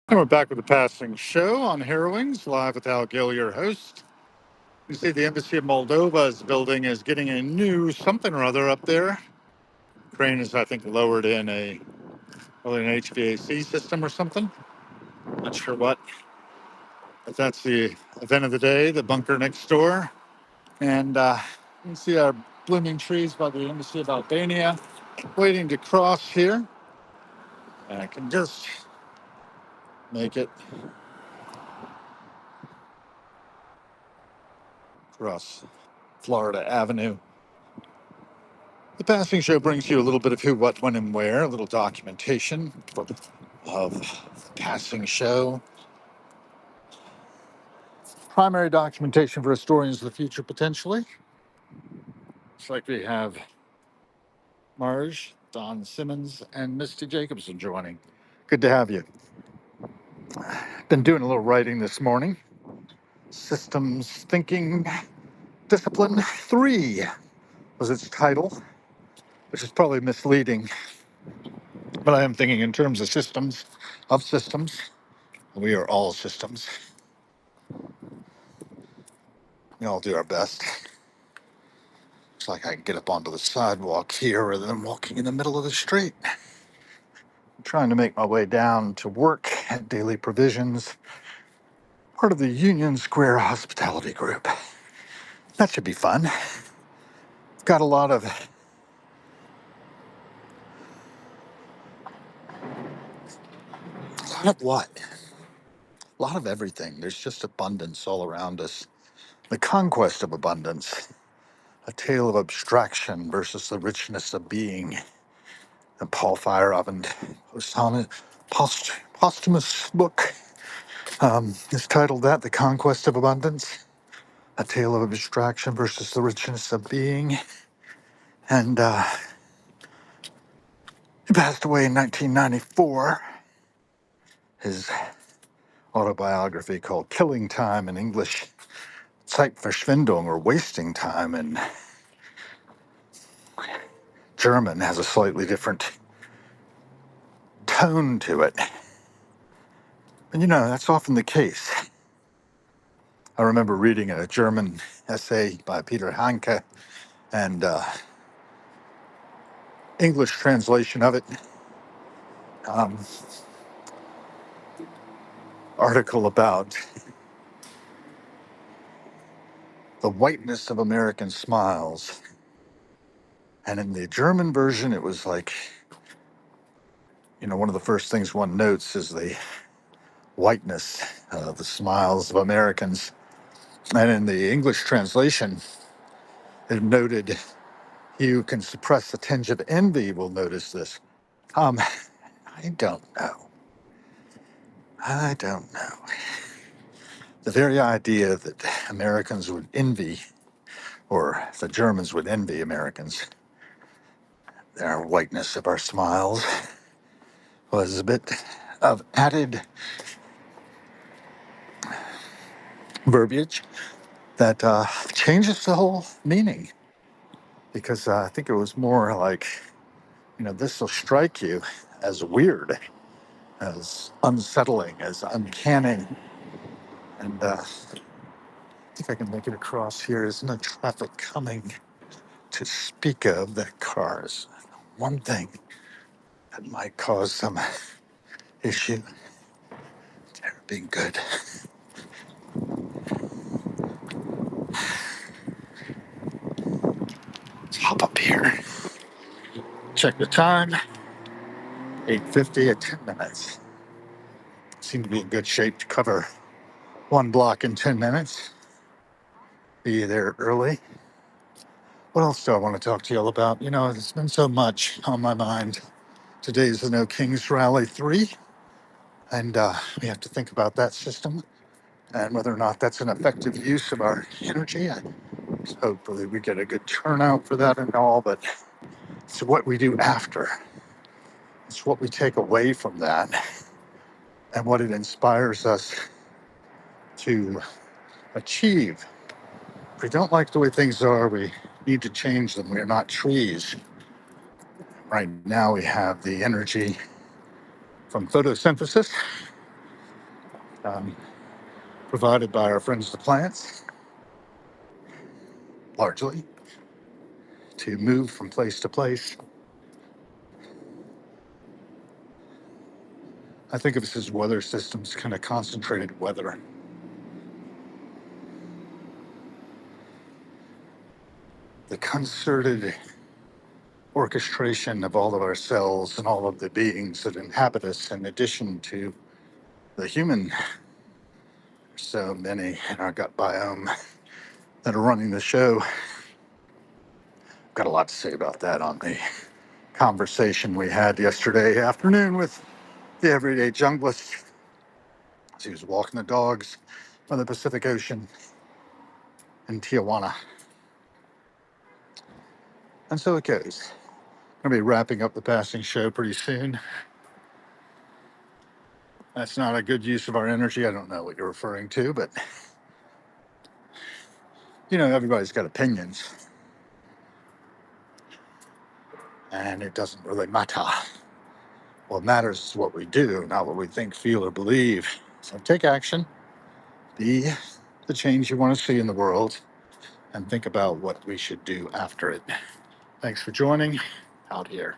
And we're back with the Passing Show on Harrowings, live with Hal Gill, your host. You see the Embassy of Moldova's building is getting a new something or other up there. Crane is, I think, lowered in probably an HVAC system or something. Not sure what. But that's the event of the day, the bunker next door. And you can see our blooming trees by the Embassy of Albania waiting to cross here. And I can just make it across Florida Avenue. The Passing Show brings you a little bit of who, what, when, and where, a little documentation of the Passing Show. Primary documentation for historians of the future, potentially. It's like we have Marge, Don Simmons, and Misty Jacobson joining. Good to have you. Been doing a little writing this morning. Systems Thinking Discipline 3 was its title, which is probably misleading, but I am thinking in terms of systems, of systems. We are all systems. We all do our best. Looks like I can get up onto the sidewalk here rather than walking in the middle of the street. I'm trying to make my way down to work at Daily Provisions, part of the Union Square Hospitality Group. That should be fun. Got a lot of what? A lot of everything. There's just abundance all around us. The conquest of abundance, a tale of abstraction versus the richness of being. And Paul Feyerabend posthumous book is titled that, The Conquest of Abundance, a tale of abstraction versus the richness of being. And he passed away in 1994. His autobiography called Killing Time in English, Zeitverschwendung, or Wasting Time in German, has a slightly different tone to it. And that's often the case. I remember reading a German essay by Peter Hanke and English translation of it, article about the whiteness of American smiles. And in the German version, it was like, one of the first things one notes is the whiteness of the smiles of Americans. And in the English translation, it noted, "He who can suppress a tinge of envy will notice this." Um, I don't know. I don't know. The very idea that Americans would envy, or the Germans would envy Americans, our whiteness of our smiles, was a bit of added verbiage that changes the whole meaning. Because I think it was more like, this will strike you as weird, as unsettling, as uncanny. And I think I can make it across here. There's no traffic coming to speak of. That car is one thing that might cause some issue. They're being good. Let's hop up here. Check the time. 8:50 at 10 minutes. Seem to be in good shape to cover one block in 10 minutes. Be there early. What else do I want to talk to you all about? There's been so much on my mind. Today's the No Kings Rally 3, and we have to think about that system and whether or not that's an effective use of our energy. Hopefully we get a good turnout for that and all, but it's what we do after. It's what we take away from that and what it inspires us to achieve. If we don't like the way things are, we need to change them. We are not trees. Right now we have the energy from photosynthesis, um, provided by our friends the plants, largely, to move from place to place. I think of this as weather systems, kind of concentrated weather. The concerted orchestration of all of our cells and all of the beings that inhabit us, in addition to the human, so many in our gut biome that are running the show. Got a lot to say about that on the conversation we had yesterday afternoon with the everyday junglist as he was walking the dogs on the Pacific Ocean in Tijuana. And so it goes. Gonna be wrapping up the passing show pretty soon. That's not a good use of our energy. I don't know what you're referring to, but everybody's got opinions, and it doesn't really matter. What matters is what we do, not what we think, feel, or believe. So take action, be the change you want to see in the world, and think about what we should do after it. Thanks for joining. Out here.